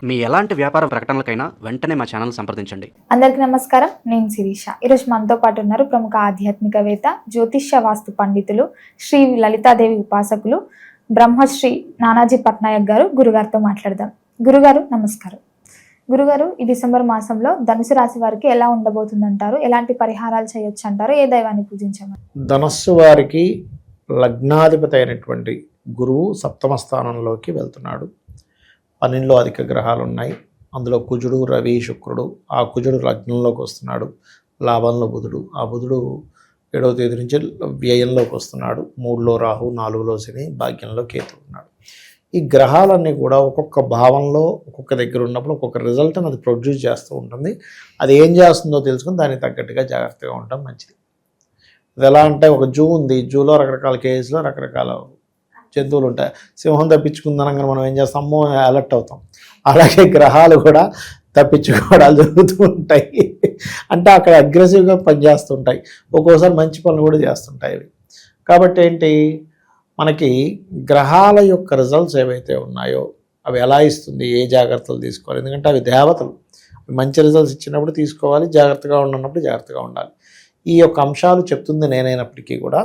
మీ ఎలాంటి వ్యాపార ప్రకటనలకైనా వెంటనే మా ఛానల్ సంప్రదించండి. అందరికీ నమస్కారం. నేను శిరీష. ఈరోజు మనతో పాటు ఉన్నారు ప్రముఖ ఆధ్యాత్మికవేత్త, జ్యోతిష్య వాస్తు పండితులు, శ్రీ లలితాదేవి ఉపాసకులు, బ్రహ్మశ్రీ నానాజీ పట్నాయక్ గారు. గురుగారితో మాట్లాడదాం. గురుగారు నమస్కారం. గురుగారు, ఈ డిసెంబర్ మాసంలో ధనుసు రాశి వారికి ఎలా ఉండబోతుందంటారు? ఎలాంటి పరిహారాలు చేయొచ్చు అంటారు? ఏ దైవాన్ని పూజించమని? ధనస్సు వారికి లగ్నాధిపతి అయినటువంటి గురువు సప్తమ స్థానంలోకి వెళ్తున్నాడు. 12లో అధిక గ్రహాలు ఉన్నాయి. అందులో కుజుడు, రవి, శుక్రుడు. ఆ కుజుడు లగ్నంలోకి వస్తున్నాడు. లాభంలో బుధుడు. ఆ బుధుడు 7వ తేదీ నుంచి వ్యయంలోకి వస్తున్నాడు. 3లో రాహు, 4లో శని, భాగ్యంలో కేతు ఉన్నాడు. ఈ గ్రహాలన్నీ కూడా ఒక్కొక్క భావంలో ఒక్కొక్క దగ్గర ఉన్నప్పుడు ఒక్కొక్క రిజల్ట్ని అది ప్రొడ్యూస్ చేస్తూ ఉంటుంది. అది ఏం చేస్తుందో తెలుసుకుని దానికి తగ్గట్టుగా జాగ్రత్తగా ఉండటం మంచిది. అది ఎలా అంటే, ఒక జూ ఉంది. జూలో రకరకాల కేజెస్లో రకరకాల జంతువులు ఉంటాయి. సింహం తప్పించుకుందనగా మనం ఏం చేస్తాం? అమ్మో అలర్ట్ అవుతాం. అలాగే గ్రహాలు కూడా తప్పించుకోవడాలు జరుగుతూ ఉంటాయి. అంటే అక్కడ అగ్రెసివ్గా పనిచేస్తుంటాయి. ఒక్కోసారి మంచి పనులు కూడా చేస్తుంటాయి అవి. కాబట్టి ఏంటి, మనకి గ్రహాల యొక్క రిజల్ట్స్ ఏవైతే ఉన్నాయో అవి ఎలా ఇస్తుంది, ఏ జాగ్రత్తలు తీసుకోవాలి. ఎందుకంటే అవి దేవతలు. మంచి రిజల్ట్స్ ఇచ్చినప్పుడు తీసుకోవాలి, జాగ్రత్తగా ఉన్నప్పుడు జాగ్రత్తగా ఉండాలి. ఈ యొక్క అంశాలు చెప్తుంది నేనైనప్పటికీ కూడా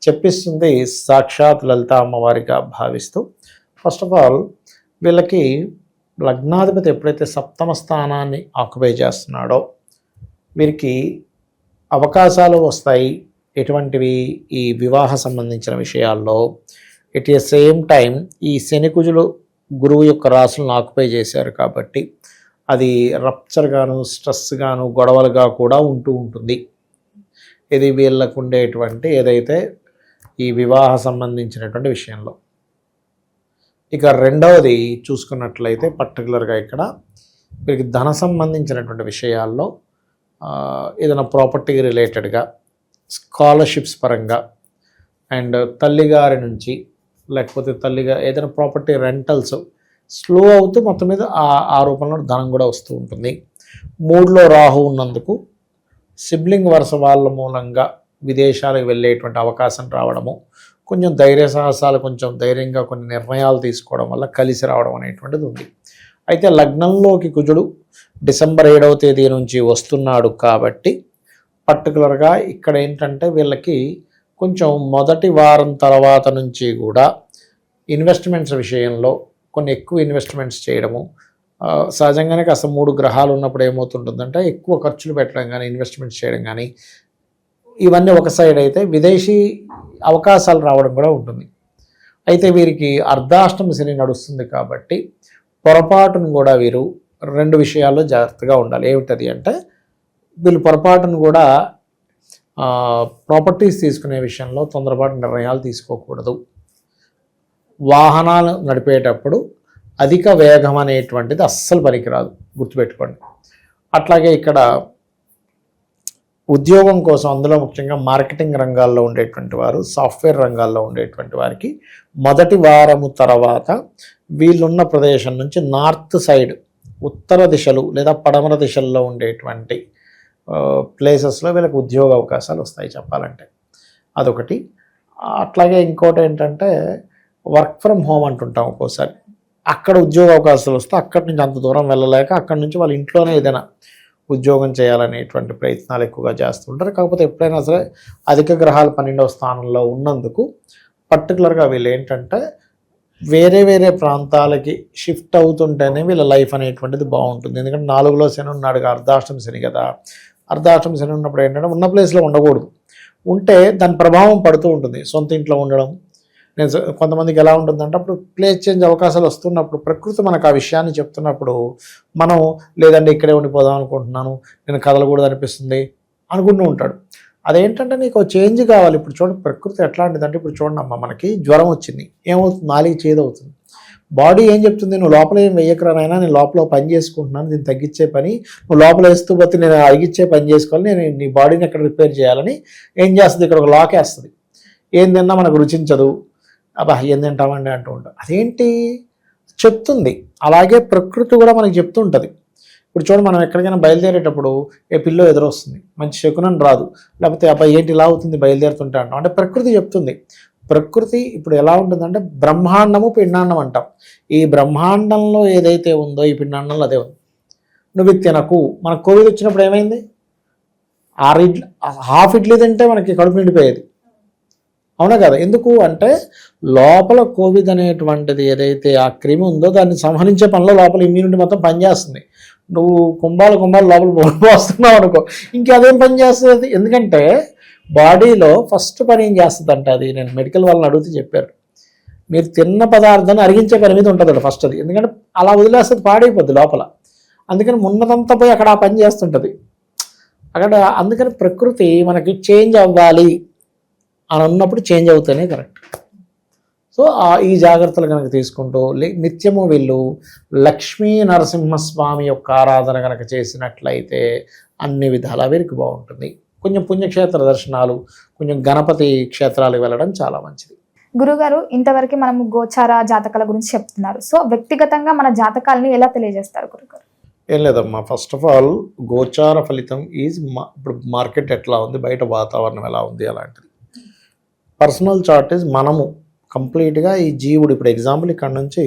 చెప్పిస్తుంది సాక్షాత్ లలిత అమ్మవారిగా భావిస్తూ, ఫస్ట్ ఆఫ్ ఆల్ వీళ్ళకి లగ్నాధిపతి ఎప్పుడైతే సప్తమ స్థానాన్ని ఆక్యుపై చేస్తున్నాడో వీరికి అవకాశాలు వస్తాయి. ఎటువంటివి? ఈ వివాహ సంబంధించిన విషయాల్లో. ఎట్ ఏ సేమ్ టైం ఈ శని కుజులు గురువు యొక్క రాశులను ఆక్యుపై చేశారు కాబట్టి అది రప్చర్ గాను, స్ట్రెస్ గాను, గొడవలుగా కూడా ఉంటూ ఉంటుంది. ఇది వీళ్ళకు ఉండేటువంటి ఏదైతే ఈ వివాహ సంబంధించినటువంటి విషయంలో. ఇక రెండవది చూసుకున్నట్లయితే పర్టికులర్గా ఇక్కడ వీరికి ధన సంబంధించినటువంటి విషయాల్లో ఏదైనా ప్రాపర్టీ రిలేటెడ్గా, స్కాలర్షిప్స్ పరంగా, అండ్ తల్లిగారి నుంచి లేకపోతే తల్లిగా ఏదైనా ప్రాపర్టీ రెంటల్స్ స్లో అవుతూ మొత్తం మీద ఆ రూపంలో ధనం కూడా వస్తూ ఉంటుంది. 3లో రాహు ఉన్నందుకు సిబ్లింగ్ వరుస వాళ్ళ మూలంగా విదేశాలకు వెళ్ళేటువంటి అవకాశం రావడము, కొంచెం ధైర్య సాహసాలు, కొంచెం ధైర్యంగా కొన్ని నిర్ణయాలు తీసుకోవడం వల్ల కలిసి రావడం అనేటువంటిది ఉంది. అయితే లగ్నంలోకి కుజుడు డిసెంబర్ 7వ తేదీ నుంచి వస్తున్నాడు కాబట్టి పర్టికులర్గా ఇక్కడ ఏంటంటే వీళ్ళకి కొంచెం మొదటి వారం తర్వాత నుంచి కూడా ఇన్వెస్ట్మెంట్స్ విషయంలో కొన్ని ఎక్కువ ఇన్వెస్ట్మెంట్స్ చేయడము, సహజంగానే కాస్త 3 గ్రహాలు ఉన్నప్పుడు ఏమవుతుంటుందంటే ఎక్కువ ఖర్చులు పెట్టడం కానీ, ఇన్వెస్ట్మెంట్స్ చేయడం కానీ, ఇవన్నీ ఒక సైడ్ అయితే విదేశీ అవకాశాలు రావడం కూడా ఉంటుంది. అయితే వీరికి అర్ధాష్టమ శని నడుస్తుంది కాబట్టి పొరపాటును కూడా వీరు 2 విషయాల్లో జాగ్రత్తగా ఉండాలి. ఏమిటది అంటే, వీళ్ళు పొరపాటును కూడా ప్రాపర్టీస్ తీసుకునే విషయంలో తొందరపాటు నిర్ణయాలు తీసుకోకూడదు. వాహనాలు నడిపేటప్పుడు అధిక వేగం అనేటువంటిది అస్సలు పనికిరాదు, గుర్తుపెట్టుకోండి. అట్లాగే ఇక్కడ ఉద్యోగం కోసం, అందులో ముఖ్యంగా మార్కెటింగ్ రంగాల్లో ఉండేటువంటి వారు, సాఫ్ట్వేర్ రంగాల్లో ఉండేటువంటి వారికి మొదటి వారము తర్వాత వీళ్ళున్న ప్రదేశం నుంచి నార్త్ సైడ్, ఉత్తర దిశలు లేదా పడమర దిశల్లో ఉండేటువంటి ప్లేసెస్లో వీళ్ళకి ఉద్యోగ అవకాశాలు వస్తాయి చెప్పాలంటే. అదొకటి. అట్లాగే ఇంకోటి ఏంటంటే, వర్క్ ఫ్రమ్ హోమ్ అంటుంటాం ఒక్కోసారి. అక్కడ ఉద్యోగ అవకాశాలు వస్తే అక్కడి నుంచి అంత దూరం వెళ్ళలేక అక్కడి నుంచి వాళ్ళ ఇంట్లోనే ఏదైనా ఉద్యోగం చేయాలనేటువంటి ప్రయత్నాలు ఎక్కువగా చేస్తుంటారు. కాకపోతే ఎప్పుడైనా సరే అధిక గ్రహాలు 12వ స్థానంలో ఉన్నందుకు పర్టికులర్గా వీళ్ళు ఏంటంటే వేరే వేరే ప్రాంతాలకి షిఫ్ట్ అవుతుంటేనే వీళ్ళ లైఫ్ అనేటువంటిది బాగుంటుంది. ఎందుకంటే 4లో శని ఉన్నాడు, అర్ధాష్టమ శని కదా. అర్ధాష్టమ శని ఉన్నప్పుడు ఏంటంటే ఉన్న ప్లేస్లో ఉండకూడదు. ఉంటే దాని ప్రభావం పడుతూ ఉంటుంది. సొంత ఇంట్లో ఉండడం, నేను కొంతమందికి ఎలా ఉంటుందంటే, అప్పుడు ప్లేస్ చేంజ్ అవకాశాలు వస్తున్నప్పుడు ప్రకృతి మనకు ఆ విషయాన్ని చెప్తున్నప్పుడు మనం లేదంటే ఇక్కడే ఉండిపోదాం అనుకుంటున్నాను, నేను కదలకూడదు అనిపిస్తుంది అనుకుంటూ ఉంటాడు. అదేంటంటే నీకు చేంజ్ కావాలి. ఇప్పుడు చూడండి ప్రకృతి ఎట్లాంటిదంటే, ఇప్పుడు చూడండి అమ్మ, మనకి జ్వరం వచ్చింది, ఏమవుతుంది? నాలుగు చేదవుతుంది. బాడీ ఏం చెప్తుంది? నువ్వు లోపల ఏం వెయ్యకరానైనా, నేను లోపల పని చేసుకుంటున్నాను, దీన్ని తగ్గించే పని, నువ్వు లోపల వేస్తూ పోతే నేను అడిగించే పని చేసుకోవాలి, నేను నీ బాడీని ఎక్కడ రిపేర్ చేయాలని ఏం చేస్తుంది? ఇక్కడ ఒక లాక్ వేస్తుంది. ఏం తిన్నా మనకు రుచించదు, అబ్బా ఏం తింటామండి అంటూ ఉంటాం. అదేంటి చెప్తుంది. అలాగే ప్రకృతి కూడా మనకి చెప్తూ ఉంటుంది. ఇప్పుడు చూడండి, మనం ఎక్కడికైనా బయలుదేరేటప్పుడు ఏ పిల్లో ఎదురొస్తుంది, మంచి శకునం రాదు, లేకపోతే అబ్బాయి ఏంటి ఇలా అవుతుంది బయలుదేరుతుంటే అంటాం. అంటే ప్రకృతి చెప్తుంది. ప్రకృతి ఇప్పుడు ఎలా ఉంటుందంటే బ్రహ్మాండము పిండాండం అంటాం. ఈ బ్రహ్మాండంలో ఏదైతే ఉందో ఈ పిండాండంలో అదే ఉంది. నువ్వు ఇది తినకు. మనకు కోవిడ్ వచ్చినప్పుడు ఏమైంది? 6 ఇడ్లీ, హాఫ్ ఇడ్లీ తింటే మనకి కడుపు నిండిపోయేది, అవునా కదా? ఎందుకు అంటే లోపల కోవిడ్ అనేటువంటిది ఏదైతే ఆ క్రిమి ఉందో దాన్ని సంహరించే పనిలో లోపల ఇమ్యూనిటీ మొత్తం పనిచేస్తుంది. నువ్వు కుంభాలు లోపల పోస్తున్నావు అనుకో, ఇంకేదేం పని చేస్తుంది? ఎందుకంటే బాడీలో ఫస్ట్ పని ఏం చేస్తుందంటే, అది నేను మెడికల్ వాళ్ళని అడిగితే చెప్పారు, మీరు తిన్న పదార్థాన్ని అరిగించే పని మీద ఉంటుంది ఫస్ట్ అది. ఎందుకంటే అలా వదిలేస్తుంది, పాడైపోద్ది లోపల. అందుకని ఉన్నదంతా పోయి అక్కడ ఆ పని చేస్తుంటుంది అక్కడ. అందుకని ప్రకృతి మనకి చేంజ్ అవ్వాలి అని ఉన్నప్పుడు చేంజ్ అవుతేనే కరెక్ట్. సో ఈ జాగ్రత్తలు కనుక తీసుకుంటూ నిత్యము వీళ్ళు లక్ష్మీ నరసింహస్వామి యొక్క ఆరాధన కనుక చేసినట్లయితే అన్ని విధాలా వీరికి బాగుంటుంది. కొంచెం పుణ్యక్షేత్ర దర్శనాలు, కొంచెం గణపతి క్షేత్రాలకు వెళ్ళడం చాలా మంచిది. గురుగారు, ఇంతవరకు మనము గోచార జాతకాల గురించి చెప్తున్నారు. సో వ్యక్తిగతంగా మన జాతకాలని ఎలా తెలియజేస్తారు గురుగారు? ఏం లేదమ్మా, ఫస్ట్ ఆఫ్ ఆల్ గోచార ఫలితం ఈజ్ ఇప్పుడు మార్కెట్ ఎట్లా ఉంది, బయట వాతావరణం ఎలా ఉంది అలాంటిది. పర్సనల్ చార్ట్ ఈజ్ మనము కంప్లీట్గా ఈ జీవుడు. ఇప్పుడు ఎగ్జాంపుల్ ఇక్కడ నుంచి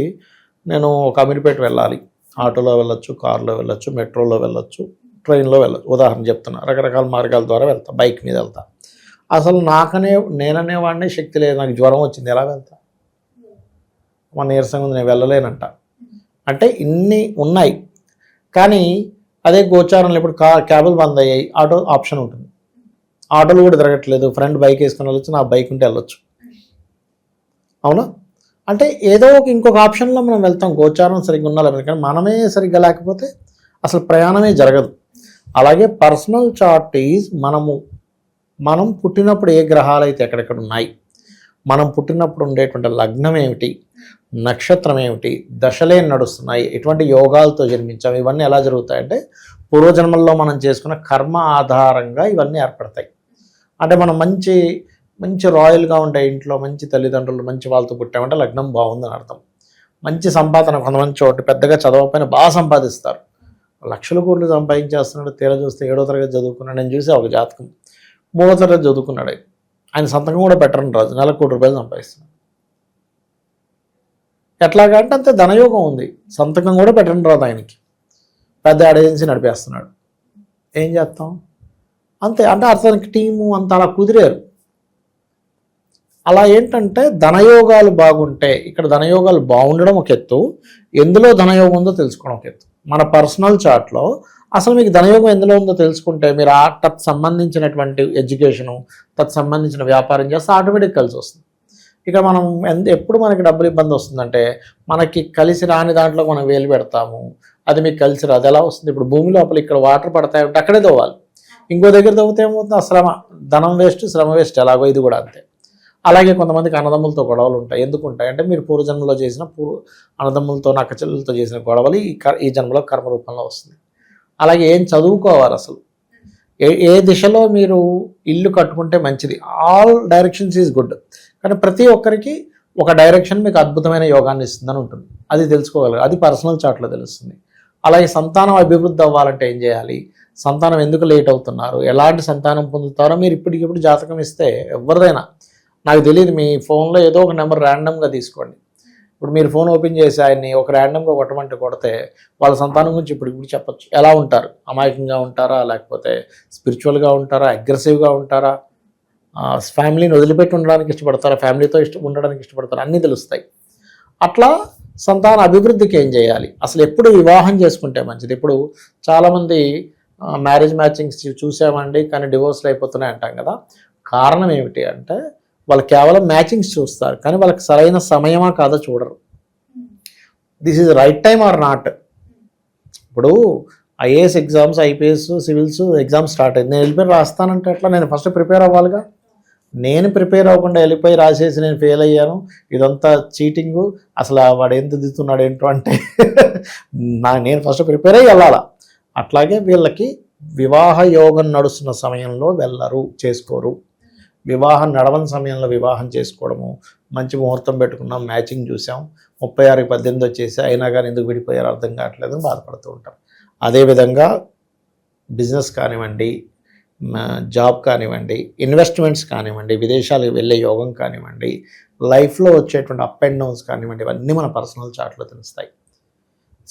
నేను ఒక అమీర్పేట వెళ్ళాలి, ఆటోలో వెళ్ళొచ్చు, కారులో వెళ్ళొచ్చు, మెట్రోలో వెళ్ళొచ్చు, ట్రైన్లో వెళ్ళొచ్చు, ఉదాహరణ చెప్తున్నా. రకరకాల మార్గాల ద్వారా వెళ్తా, బైక్ మీద వెళ్తా. అసలు నేననేవాడిని శక్తి లేదు, నాకు జ్వరం వచ్చింది, ఎలా వెళ్తా? మన నీరసంగా ఉంది, నేను వెళ్ళలేనంట. అంటే ఇన్ని ఉన్నాయి. కానీ అదే గోచారంలో ఇప్పుడు క్యాబులు బంద్ అయ్యాయి, ఆటో ఆప్షన్ ఉంటుంది. ఆటోలు కూడా తిరగట్లేదు, ఫ్రెండ్ బైక్ వేసుకొని వెళ్ళొచ్చు, నా బైక్ ఉంటే వెళ్ళొచ్చు, అవునా? అంటే ఏదో ఇంకొక ఆప్షన్లో మనం వెళ్తాం, గోచారం సరిగ్గా ఉండాలి. కానీ మనమే సరిగ్గా లేకపోతే అసలు ప్రయాణమే జరగదు. అలాగే పర్సనల్ చార్ట్ ఈజ్ మనం పుట్టినప్పుడు ఏ గ్రహాలు అయితే ఎక్కడెక్కడ ఉన్నాయి, మనం పుట్టినప్పుడు ఉండేటువంటి లగ్నం ఏమిటి, నక్షత్రం ఏమిటి, దశలే నడుస్తున్నాయి, ఎటువంటి యోగాలతో జన్మించాం, ఇవన్నీ ఎలా జరుగుతాయంటే పూర్వజన్మల్లో మనం చేసుకున్న కర్మ ఆధారంగా ఇవన్నీ ఏర్పడతాయి. అంటే మనం మంచి రాయల్గా ఉండే ఇంట్లో, మంచి తల్లిదండ్రులు, మంచి వాళ్ళతో పుట్టామంటే లగ్నం బాగుందని అర్థం. మంచి సంపాదన, కొంతమంది చోటు పెద్దగా చదవకపోయినా బాగా సంపాదిస్తారు, లక్షల కోట్లు సంపాదించేస్తున్నాడు. తీరా చూస్తే 7వ తరగతి చదువుకున్నాడు. నేను చూసి ఒక జాతకం 3వ తరగతి చదువుకున్నాడు, ఆయన సంతకం కూడా పెట్టరని రాజు, నెలకు ₹1 సంపాదిస్తున్నాడు. ఎట్లాగంటే అంతే ధనయోగం ఉంది, సంతకం కూడా పెట్టరని రాదు ఆయనకి, పెద్ద ఏజెన్సీ నడిపేస్తున్నాడు. ఏం చేస్తాం? అంతే. అంటే అతనికి టీము అంత అలా కుదిరారు. అలా ఏంటంటే ధనయోగాలు బాగుంటే, ఇక్కడ ధనయోగాలు బాగుండడం ఒక ఎత్తు, ఎందులో ధనయోగం ఉందో తెలుసుకోవడం ఒక ఎత్తు. మన పర్సనల్ చార్ట్లో అసలు మీకు ధనయోగం ఎందులో ఉందో తెలుసుకుంటే మీరు తత్ సంబంధించినటువంటి ఎడ్యుకేషను, తత్ సంబంధించిన వ్యాపారం చేస్తే ఆటోమేటిక్ కలిసి వస్తుంది. ఇక మనం ఎప్పుడు మనకి డబ్బులు ఇబ్బంది వస్తుందంటే, మనకి కలిసి రాని దాంట్లో మనం వేలు పెడతాము, అది మీకు కలిసి రాదు. ఎలా వస్తుంది? ఇప్పుడు భూమి లోపల ఇక్కడ వాటర్ పడతాయంటే అక్కడే తవ్వాలి, ఇంకో దగ్గర తవ్వుతే ఏమవుతుంది? శ్రమ, ధనం వేస్ట్, శ్రమ వేస్ట్. ఎలాగో ఇది కూడా అంతే. అలాగే కొంతమందికి అన్నదమ్ములతో గొడవలు ఉంటాయి. ఎందుకు ఉంటాయి అంటే మీరు పూర్వజన్మలో చేసిన అన్నదమ్ములతో, నక్కచెల్లెలతో చేసిన గొడవలు ఈ జన్మలో కర్మ రూపంలో వస్తుంది. అలాగే ఏం చదువుకోవాలి, అసలు ఏ దిశలో మీరు ఇల్లు కట్టుకుంటే మంచిది. ఆల్ డైరెక్షన్స్ ఈజ్ గుడ్, కానీ ప్రతి ఒక్కరికి ఒక డైరెక్షన్ మీకు అద్భుతమైన యోగాన్ని ఇస్తుందని ఉంటుంది. అది తెలుసుకోగలరు, అది పర్సనల్ చార్ట్లో తెలుస్తుంది. అలాగే సంతానం అభివృద్ధి అవ్వాలంటే ఏం చేయాలి, సంతానం ఎందుకు లేట్ అవుతున్నారు, ఎలాంటి సంతానం పొందుతారో మీరు ఇప్పటికిప్పుడు జాతకం ఇస్తే ఎవరిదైనా, నాకు తెలియదు, మీ ఫోన్లో ఏదో ఒక నెంబర్ ర్యాండమ్గా తీసుకోండి. ఇప్పుడు మీరు ఫోన్ ఓపెన్ చేసి ఆయన్ని ఒక ర్యాండమ్గా కొడితే వాళ్ళ సంతానం గురించి ఇప్పుడు చెప్పచ్చు. ఎలా ఉంటారు, అమాయకంగా ఉంటారా, లేకపోతే స్పిరిచువల్గా ఉంటారా, అగ్రెసివ్గా ఉంటారా, ఫ్యామిలీని వదిలిపెట్టి ఉండడానికి ఇష్టపడతారా, ఫ్యామిలీతో ఉండడానికి ఇష్టపడతారా, అన్నీ తెలుస్తాయి. అట్లా సంతాన అభివృద్ధికి ఏం చేయాలి, అసలు ఎప్పుడు వివాహం చేసుకుంటే మంచిది. ఇప్పుడు చాలామంది మ్యారేజ్ మ్యాచింగ్స్ చూసామండి కానీ డివోర్స్లు అయిపోతున్నాయి అంటాం కదా. కారణం ఏమిటి అంటే వాళ్ళు కేవలం మ్యాచింగ్స్ చూస్తారు, కానీ వాళ్ళకి సరైన సమయమా కాదో చూడరు. This is right time or not. ఇప్పుడు IAS exams, IPS, civils exams start అయింది, నేను వెళ్ళిపోయి రాస్తానంటే ఎట్లా? నేను ఫస్ట్ ప్రిపేర్ అవ్వాలిగా. నేను ప్రిపేర్ అవ్వకుండా వెళ్ళిపోయి రాసేసి నేను ఫెయిల్ అయ్యాను, ఇదంతా చీటింగు, అసలు వాడు ఏం దిద్దుతున్నాడు ఏంటో అంటే నేను ఫస్ట్ ప్రిపేర్ అయ్యి వెళ్ళాలా. అట్లాగే వీళ్ళకి వివాహ యోగం నడుస్తున్న సమయంలో వెళ్ళరు, చేసుకోరు. వివాహం నడవని సమయంలో వివాహం చేసుకోవడము, మంచి ముహూర్తం పెట్టుకున్నాం, మ్యాచింగ్ చూసాం, 36కి 18 వచ్చేసి అయినా కానీ ఎందుకు విడిపోయారు అర్థం కావట్లేదు బాధపడుతూ ఉంటాం. అదేవిధంగా బిజినెస్ కానివ్వండి, జాబ్ కానివ్వండి, ఇన్వెస్ట్మెంట్స్ కానివ్వండి, విదేశాలకు వెళ్ళే యోగం కానివ్వండి, లైఫ్లో వచ్చేటువంటి అప్ అండ్ డౌన్స్ కానివ్వండి, ఇవన్నీ మన పర్సనల్ చార్ట్లో తెలుస్తాయి.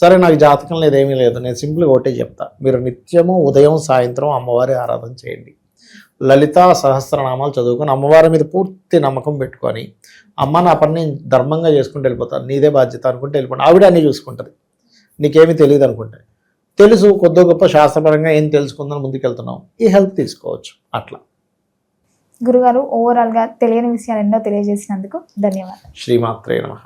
సరే నాకు జాతకం లేదు, ఏమీ లేదు, నేను సింపుల్గా ఒకటే చెప్తా, మీరు నిత్యము ఉదయం సాయంత్రం అమ్మవారి ఆరాధన చేయండి, లలితా సహస్రనామాలు చదువుకొని అమ్మవారి మీద పూర్తి నమ్మకం పెట్టుకొని, అమ్మ నా పని నేను ధర్మంగా చేసుకుంటూ వెళ్ళిపోతాను, నీదే బాధ్యత అనుకుంటే వెళ్ళిపోండి. ఆవిడ అన్నీ చూసుకుంటుంది, నీకేమీ తెలియదు అనుకుంటే. తెలుసు కొద్ది గొప్ప శాస్త్రపరంగా ఏం తెలుసుకుందని ముందుకెళ్తున్నాం, ఈ హెల్ప్ తీసుకోవచ్చు. అట్లా గురుగారు ఓవరాల్గా తెలియని విషయాలు ఎన్నో తెలియజేసినందుకు ధన్యవాదాలు. శ్రీమాత్రే నమః.